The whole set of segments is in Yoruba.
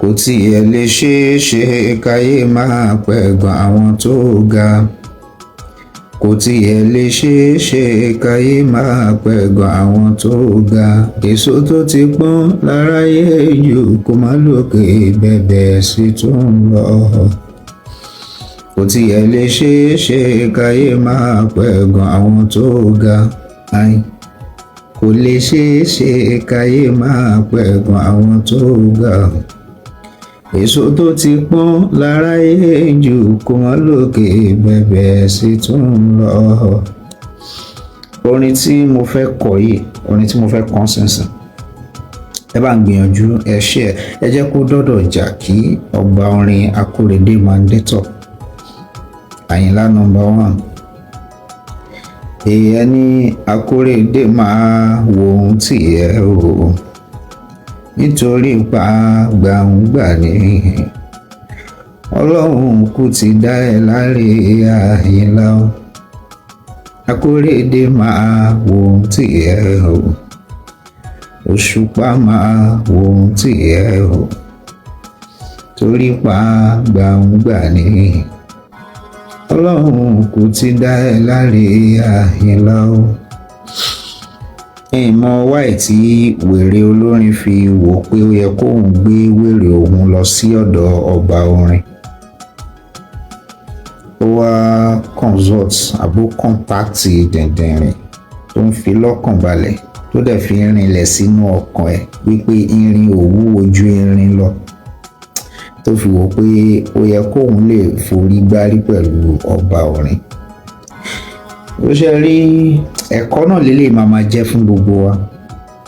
kò tiẹ̀ lè ṣeé ṣe káyé máa pẹ̀gàn àwọn tó ga. Kò tiẹ̀ lè ṣeé ṣe káyé máa pẹ̀gàn àwọn tó ga. Èso tó ti pọ́n láráyé jù kó má lókè bẹ̀bẹ̀ sí tún lọ. Kò tiẹ̀ lè ṣeé ṣe káyé máa pẹ̀gàn àwọn tó ga. Kò lè ṣeé ṣe káyé máa pẹ̀gàn àwọn tó ga. Èso tó ti pọ́n láráyé jù kó má lókè bẹ̀bẹ̀ sí tún lọ. Orin tí mo fẹ́ kọ yìí, orin tí mo fẹ́ kọ sínsìn, ẹ bá ń gbìyànjú ẹ share, ẹ jẹ́ kó dọ́dọ̀ jà kí ọba orin Akóredé Mandator Àyìnlá #1. Èèyàn ní Akóredé máa wo ohun tí ẹ o, nítorí gbàǹgbà ni Ọlọ́run kú ti dá ẹ láre Àyìnlá o. Akóredé máa wo ohun tí ẹ o, Osupa máa wo ohun tí ẹ o, torí gbàǹgbà ni Ọlọ́run kú ti dá ẹ láre Àyìnlá o. Ìmọ̀ wáì tí wèrè olórin fi wò pé ó yẹ kóun gbé wèrè òun lọ sí ọ̀dọ̀ ọba orin. Ó wá consult àbó kọ́ńtáàtì dẹ̀ndẹ̀rìn tó ń fi lọ́kàn balẹ̀ tó dẹ̀ fi rinlẹ̀ sínú ọkàn ẹ̀ wípé irin ò wúwo ju irin lọ, tó fi wò pé ó yẹ kóun lè forí gbárí pẹ̀lú ọba orin. Ó ṣe rí ẹ̀kọ́ náà lélẹ̀ máa jẹ́ fún gbogbo wa,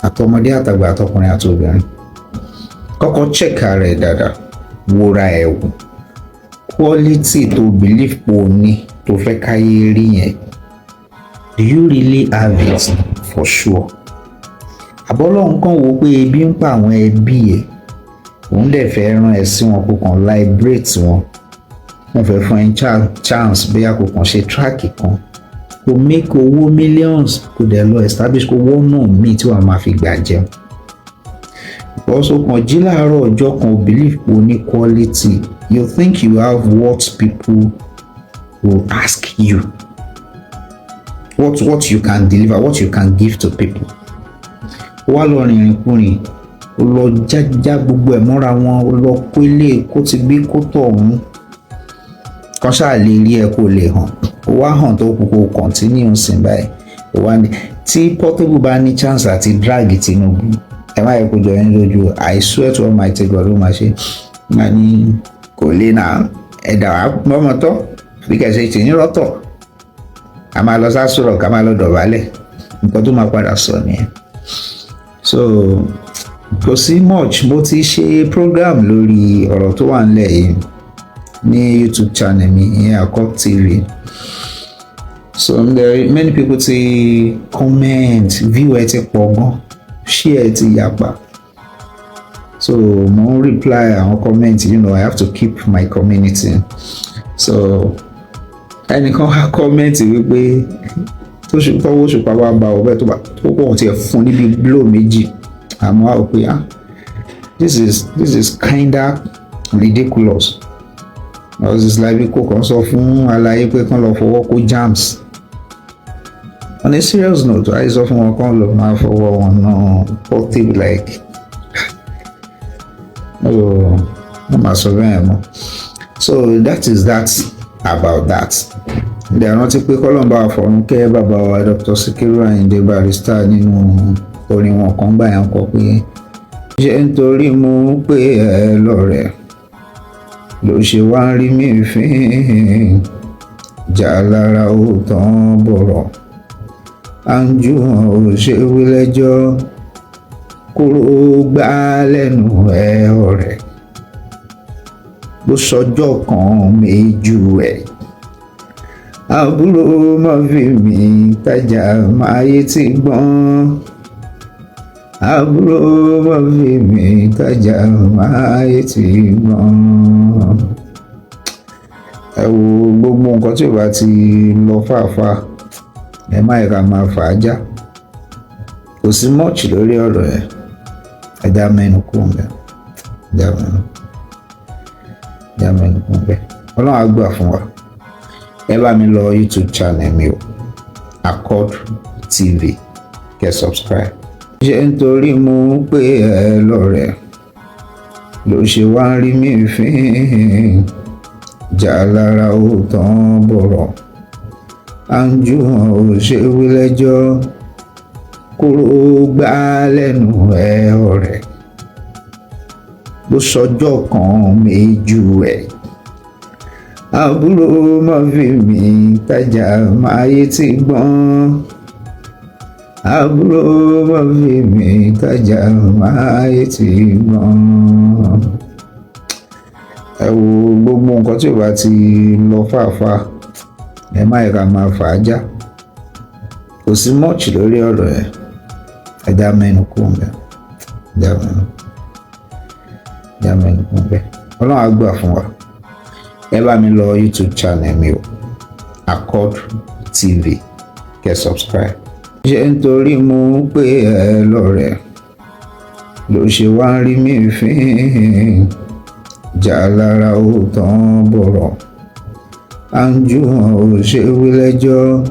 àtọmọdé àtàgbà àtọkùnrin àtobìnrin. Kọ́kọ́ check ara ẹ̀ dáadáa, wòra ẹ̀ wò, quality tó believe pé o ní tó fẹ́ káyé rí yẹn, do you really have it for sure? Àbọ́lọ́hun kan wò pé ebi ń pa àwọn ẹbí ẹ̀, òun dẹ̀ fẹ́ rán ẹ sí wọn kó kàn liberate wọn, wọ́n fẹ́ fún ẹ chance bóyá kó kàn ṣe track kan kò make owó millions kò dẹ̀ lọ establish kó owó náà míì tí wàá máa fi gbà jẹun. Also kan jí láàárọ̀ ọjọ́ kan ò believe pé o ní quality, you think you have what people will ask you, what you can deliver, what you can give to people. Wá lọ rìnrìn kúrìn, ó lọ já gbogbo ẹ̀ mọ́ra wọn, ó lọ kó ilé kó ti gbé kó tọ̀ ọ̀hún kan ṣáà lè rí ẹ kó lè hàn. Ó wá hàn tó kókó continue sìn báyìí. Ó wá ní tí Portable bá ní chance àti drag Tinubu, ẹ má yẹ kó jọ yín lójú, I swear to Almighty God ó máa ṣe. Má ní kò lè nà ẹ̀dà wá mọ́mọ́ tọ́ bí kẹ̀sẹ̀ tì ní rọ́tọ̀, a máa lọ sásùrọ̀ ká máa lọ dọ̀bálẹ̀, nǹkan tó máa padà sọ nìyẹn. So kò sí much, mo ti ṣe program lórí ọ̀rọ̀ tó wà nílẹ̀ yìí ní YouTube channel mi, ìyẹn Akok TV. So there many people ti comment, view ẹ ti pọ̀ gan, share ẹ ti yapa. So mo ń reply àwọn comment, you know I have to keep my community. So ẹnìkan ha comment wípé tọ́wọ́ Osupa bá ba ọbẹ̀ tó pọ̀ tiẹ̀ fún níbi blow méjì, àmọ́ àwọn pé this is kinda ridiculous. It's like kò kàn sọ fún aláyé pé kán lọ fọwọ́ kó jams. On a serious note, I sọ fún wọn kán lọ máa fọwọ́ wọn náà Portable like wọ́n máa sọ bẹ́ẹ̀ mọ́. So that is that about that. Ìdá rántí pé kọ́lọ́mbà àfọ̀rún kẹ́ bàbá wa Dr. Sikiru Ayinde Barrister nínú orin wọn kan gbà yẹn kọ pé ṣé nítorí mo ń pè ẹ́ lọ́rẹ̀ẹ́ ló ṣe wá ń rí mi fín, jà lára ó tán bọ̀rọ̀, àǹjú ò ṣe wí lẹ́jọ́, kúrò gbá lẹ́nu ẹ ọ̀rẹ́, ló sọjọ́ kan méjì ẹ̀, àbúrò má fi mi tajà máyé ti gbọ́n, àbúrò má fi mi tajà máyé ti gbọ́n. Ẹ wo gbogbo nǹkan tí ò bá ti lọ fàáfàá ẹ má yẹ ká máa fà á já, kò sí much lórí ọ̀rọ̀ ẹ̀, ẹja mẹ́nu kúrò ń bẹ̀, ẹja mẹ́nu. já mẹ́nu kún bẹ́ẹ̀. Ọlọ́run á gbà fún wa. Ẹ bá mi lọ YouTube channel mi o, Accord TV, kẹ́ subscribe. Ṣé nítorí mo pé ẹ lọ́rẹ̀ ló ṣe wá ń rí mi fín? Jà lára ó tán bọ̀rọ̀, àǹjú wọn ò ṣe wí lẹ́jọ́, kúrò gbá lẹ́nu ẹ ọ̀rẹ́, bó sọjọ́ kan méjì ẹ̀. Àbúrò má fi mí tajà máa yé ti gbọ́n, àbúrò má fi mí tajà máa yé ti gbọ́n. Ẹ wo gbogbo nǹkan tí ò bá ti lọ fàáfàá, ẹ má yẹ ká máa fà á já. Kò sí much lórí ọ̀rọ̀ ẹ̀, ẹ já mẹ́nu kún bẹ́ẹ̀, já mẹ́nu kún bẹ́ẹ̀. Ọlọ́run á gbà fún wa. Ẹ bá mi lọ YouTube channel mi o, Accord TV, kẹ́ subscribe. Ṣé nítorí mo pé ẹ lọ́rẹ̀ ló ṣe wá ń rí mi fín? Jà lára ó tán bọ̀rọ̀, àǹjú wọn ò ṣe wí lẹ́jọ́,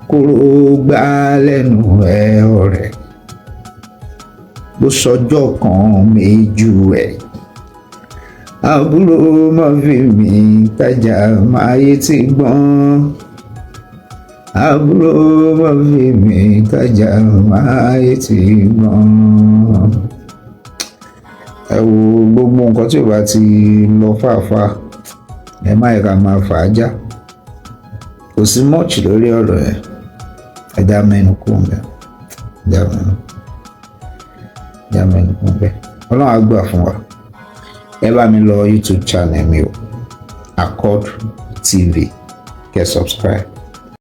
kúrò gbá lẹ́nu ẹ ọ̀rẹ́, bó sọjọ́ kan méjì ẹ̀. Àbúrò má fi mí tajà máa yé ti gbọ́n, àbúrò má fi mí tajà máa yé ti gbọ́n. Ẹ wo gbogbo nǹkan tí ò bá ti lọ fàáfàá, ẹ má yẹ ká máa fà á já. Kò sí much lórí ọ̀rọ̀ ẹ̀, ẹ já mẹ́nu kún bẹ́ẹ̀, já mẹ́nu kún bẹ́ẹ̀. Ọlọ́run á gbà fún wa. Ẹ bá mi lọ YouTube channel mi o, Accord TV, kẹ́ subscribe.